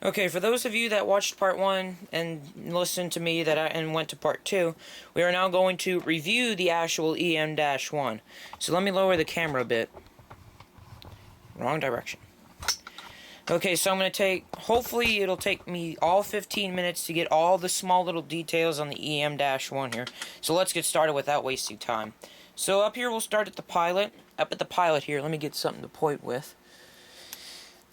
Okay, for those of you that watched part 1 and listened to me and went to part 2, we are now going to review the actual EM-1. So let me lower the camera a bit. Wrong direction. Okay, so I'm going to hopefully it'll take me all 15 minutes to get all the small little details on the EM-1 here. So let's get started without wasting time. So up here we'll start at the pilot. Up at the pilot here, let me get something to point with.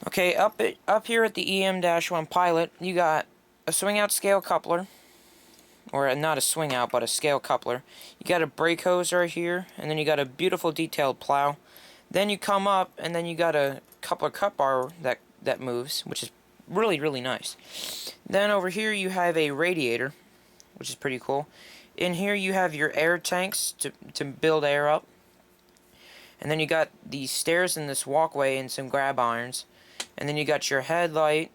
Okay, up here at the EM-1 pilot, you got a swing-out scale coupler, or not a swing-out, but a scale coupler. You got a brake hose right here, and then you got a beautiful detailed plow. Then you come up, and then you got a coupler cut bar that moves, which is really, really nice. Then over here you have a radiator, which is pretty cool. In here you have your air tanks to build air up. And then you got these stairs in this walkway and some grab irons. And then you got your headlight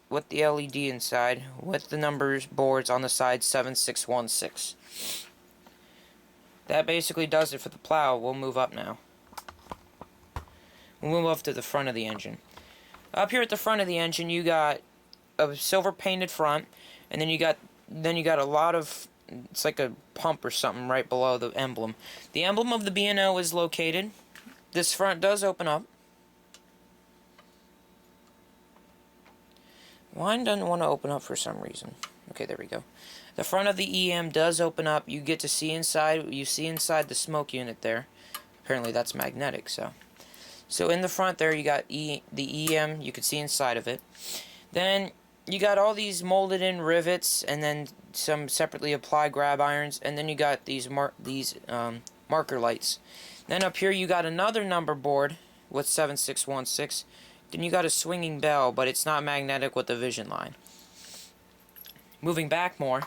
with the LED inside with the numbers boards on the side 7616. That basically does it for the plow. We'll move up now. We'll move up to the front of the engine. Up here at the front of the engine you got a silver painted front, and then you got a lot of, it's like a pump or something right below the emblem. The emblem of the B&O is located. This front does open up. Mine doesn't want to open up for some reason. Okay, there we go. The front of the EM does open up. You get to see inside. You see inside the smoke unit there. Apparently that's magnetic. So in the front there you got the EM. You can see inside of it. Then you got all these molded in rivets, and then some separately applied grab irons, and then you got these marker lights. Then up here you got another number board with 7616. Then you got a swinging bell, but it's not magnetic with the vision line. Moving back more,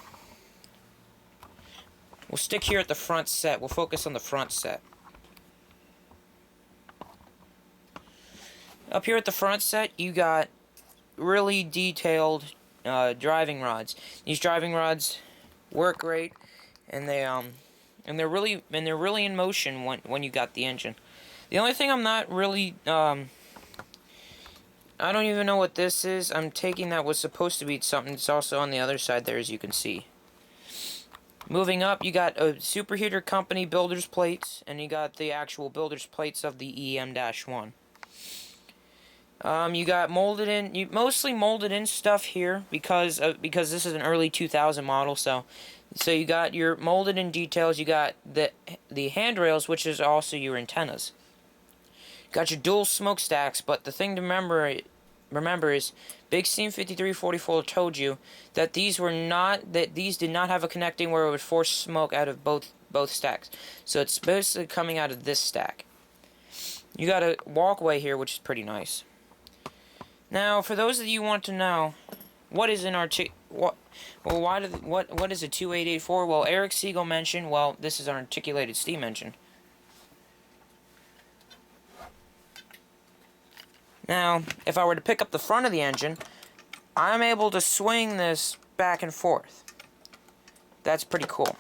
we'll stick here at the front set. We'll focus on the front set. Up here at the front set, you got really detailed driving rods. These driving rods work great, and they're really in motion when you got the engine. The only thing I'm not really I don't even know what this is. I'm taking that was supposed to be something. It's also on the other side there, as you can see. Moving up, you got a superheater company builder's plates, and you got the actual builder's plates of the EM-1. You got mostly molded in stuff here because this is an early 2000 model. So you got your molded in details. You got the handrails, which is also your antennas. Got your dual smokestacks, but the thing to remember is Big Steam 5344 told you that these did not have a connecting where it would force smoke out of both stacks. So it's basically coming out of this stack. You got a walkway here, which is pretty nice. Now, for those of you who want to know what is an what is a 2884? Well, Eric Siegel mentioned, well, this is our articulated steam engine. Now, if I were to pick up the front of the engine, I'm able to swing this back and forth. That's pretty cool.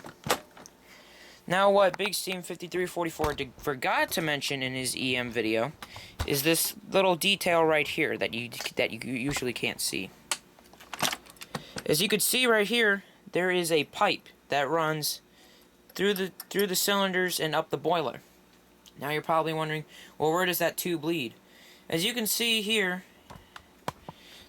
Now, what Big Steam 5344 forgot to mention in his EM video is this little detail right here that you usually can't see. As you can see right here, there is a pipe that runs through the cylinders and up the boiler. Now you're probably wondering, well, where does that tube lead? As you can see here,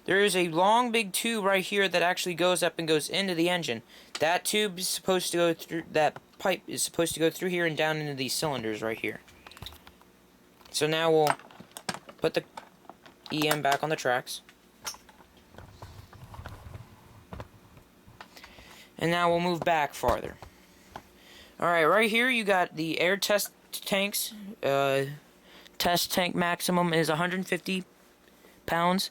there is a long big tube right here that actually goes up and goes into the engine. That tube is supposed to go through, that pipe is supposed to go through here and down into these cylinders right here. So now we'll put the EM back on the tracks. And now we'll move back farther. Alright, right here you got the air test tanks. Test tank maximum is 150 pounds.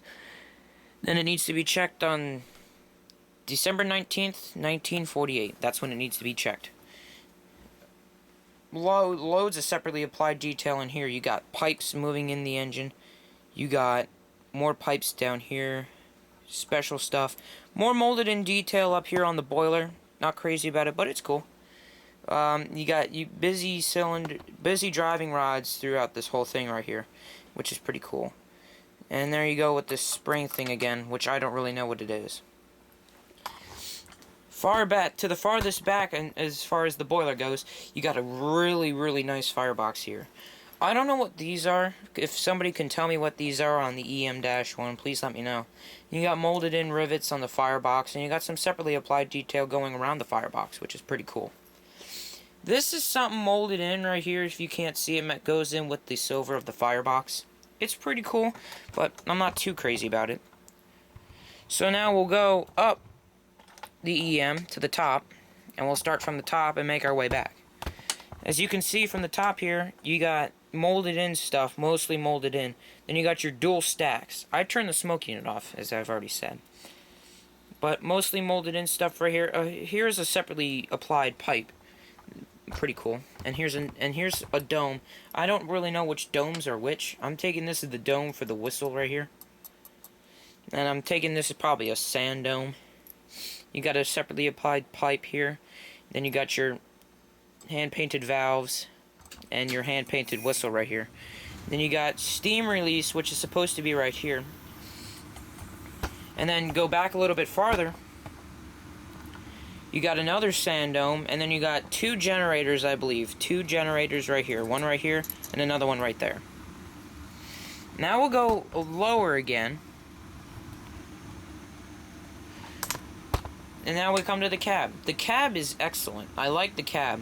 Then it needs to be checked on December 19th, 1948. That's when it needs to be checked. Loads of separately applied detail in here. You got pipes moving in the engine. You got more pipes down here. Special stuff. More molded in detail up here on the boiler. Not crazy about it, but it's cool. You got busy driving rods throughout this whole thing right here, which is pretty cool. And there you go with this spring thing again, which I don't really know what it is. Far back, to the farthest back, and as far as the boiler goes, you got a really, really nice firebox here. I don't know what these are. If somebody can tell me what these are on the EM-1, please let me know. You got molded in rivets on the firebox, and you got some separately applied detail going around the firebox, which is pretty cool. This is something molded in right here. If you can't see it, it goes in with the silver of the firebox. It's pretty cool, but I'm not too crazy about it. So now we'll go up the EM to the top, and we'll start from the top and make our way back. As you can see from the top here, you got molded in stuff, mostly molded in. Then you got your dual stacks. I turned the smoke unit off, as I've already said. But mostly molded in stuff right here. Here's a separately applied pipe. Pretty cool. And here's a dome. I don't really know which domes are which. I'm taking this as the dome for the whistle right here. And I'm taking this as probably a sand dome. You got a separately applied pipe here. Then you got your hand-painted valves and your hand-painted whistle right here. Then you got steam release, which is supposed to be right here. And then go back a little bit farther. You got another sand dome, and then you got two generators, I believe. Two generators right here. One right here, and another one right there. Now we'll go lower again. And now we come to the cab. The cab is excellent. I like the cab.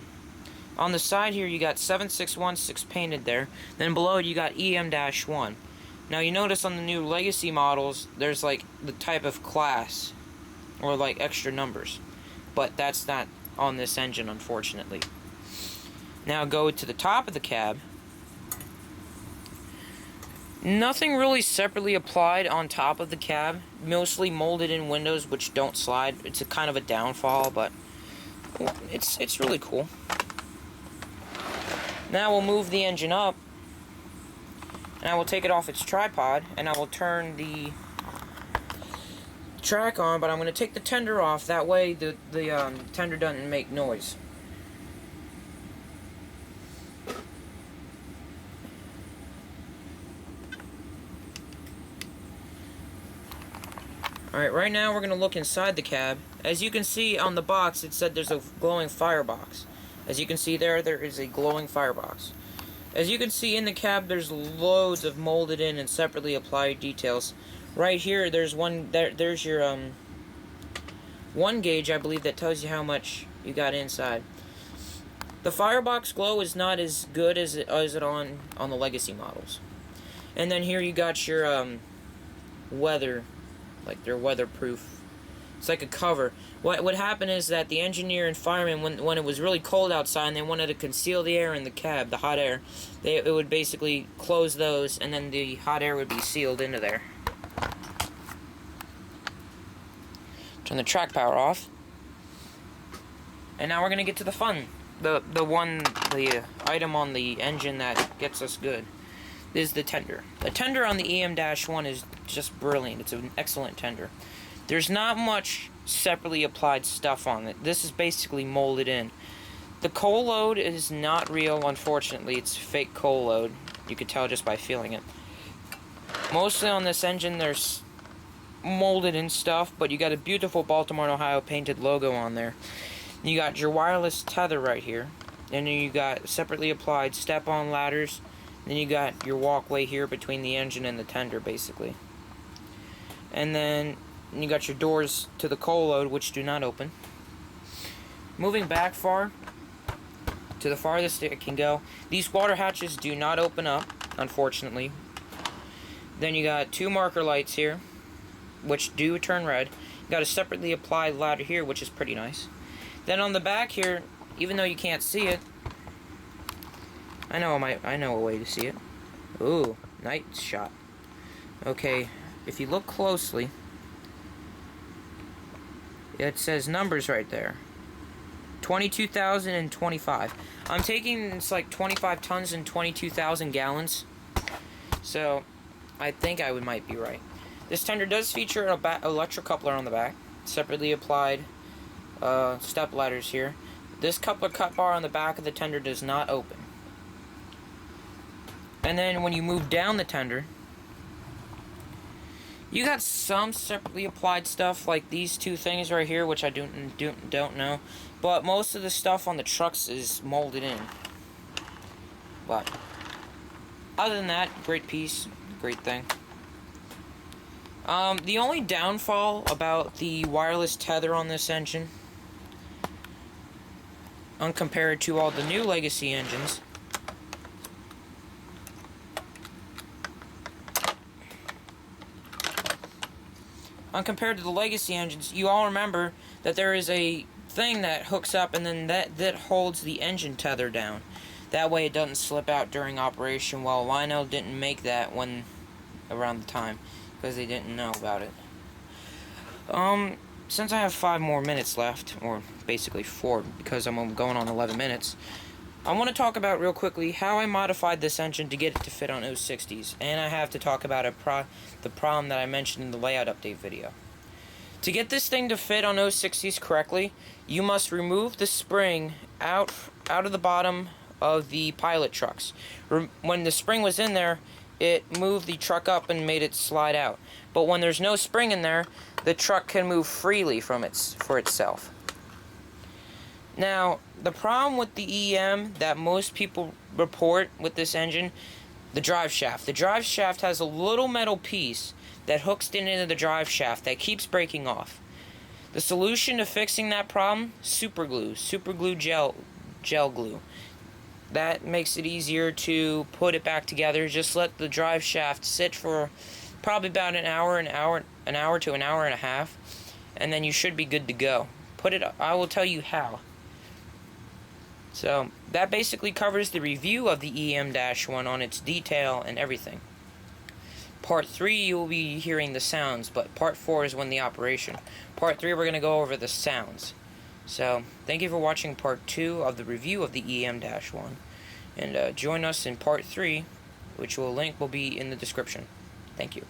On the side here, you got 7616 painted there. Then below it, you got EM-1. Now you notice on the new Legacy models, there's like the type of class, or like extra numbers. But that's not on this engine, unfortunately. Now go to the top of the cab. Nothing really separately applied on top of the cab. Mostly molded in windows which don't slide. It's a kind of a downfall, but it's really cool. Now we'll move the engine up, and I will take it off its tripod, and I will turn the track on, but I'm going to take the tender off. That way the tender doesn't make noise. Alright, right now we're going to look inside the cab. As you can see on the box, it said there's a glowing firebox. As you can see there is a glowing firebox. As you can see in the cab, there's loads of molded in and separately applied details. Right here, there's one. There's your 1 gauge, I believe, that tells you how much you got inside. The firebox glow is not as good as it on the Legacy models. And then here you got your weather. Like they're weatherproof. It's like a cover. What would happen is that the engineer and fireman, when it was really cold outside and they wanted to conceal the air in the cab, the hot air, it would basically close those, and then the hot air would be sealed into there. Turn the track power off. And now we're gonna get to the fun. The item on the engine that gets us good is the tender. The tender on the EM-1 is just brilliant. It's an excellent tender. There's not much separately applied stuff on it. This is basically molded in. The coal load is not real, unfortunately. It's fake coal load. You could tell just by feeling it. Mostly on this engine there's molded in stuff, but you got a beautiful Baltimore, Ohio painted logo on there. You got your wireless tether right here. And then you got separately applied step-on ladders. Then you got your walkway here between the engine and the tender, basically. And then you got your doors to the coal load, which do not open. Moving back far, to the farthest it can go, these water hatches do not open up, unfortunately. Then you got 2 marker lights here, which do turn red. You got a separately applied ladder here, which is pretty nice. Then on the back here, even though you can't see it, I know a way to see it. Ooh, night shot. Okay, if you look closely, it says numbers right there. 22,000 and 25. I'm taking, it's like 25 tons and 22,000 gallons. So, I think I might be right. This tender does feature an electric coupler on the back. Separately applied step ladders here. This coupler cut bar on the back of the tender does not open. And then when you move down the tender, You got some separately applied stuff like these two things right here, which I don't know, but most of the stuff on the trucks is molded in. But other than that, great piece, great thing. The only downfall about the wireless tether on this engine, compared to all the new legacy engines, compared to the legacy engines, you all remember that there is a thing that hooks up and then that holds the engine tether down. That way it doesn't slip out during operation. Well, Lionel didn't make that around the time because they didn't know about it. Since I have 5 more minutes left, or basically 4 because I'm going on 11 minutes, I want to talk about real quickly how I modified this engine to get it to fit on 060s, and I have to talk about the problem that I mentioned in the layout update video. To get this thing to fit on 060s correctly, you must remove the spring out of the bottom of the pilot trucks. When the spring was in there, it moved the truck up and made it slide out. But when there's no spring in there, the truck can move freely for itself. Now, the problem with the EM that most people report with this engine, the drive shaft. The drive shaft has a little metal piece that hooks into the drive shaft that keeps breaking off. The solution to fixing that problem, super glue gel glue. That makes it easier to put it back together. Just let the drive shaft sit for probably about an hour to an hour and a half, and then you should be good to go. I will tell you how. So that basically covers the review of the EM-1 on its detail and everything. Part 3 you will be hearing the sounds, but part 4 is when the operation. Part 3 we're going to go over the sounds. So thank you for watching part 2 of the review of the EM-1, and join us in part 3, which link will be in the description. Thank you.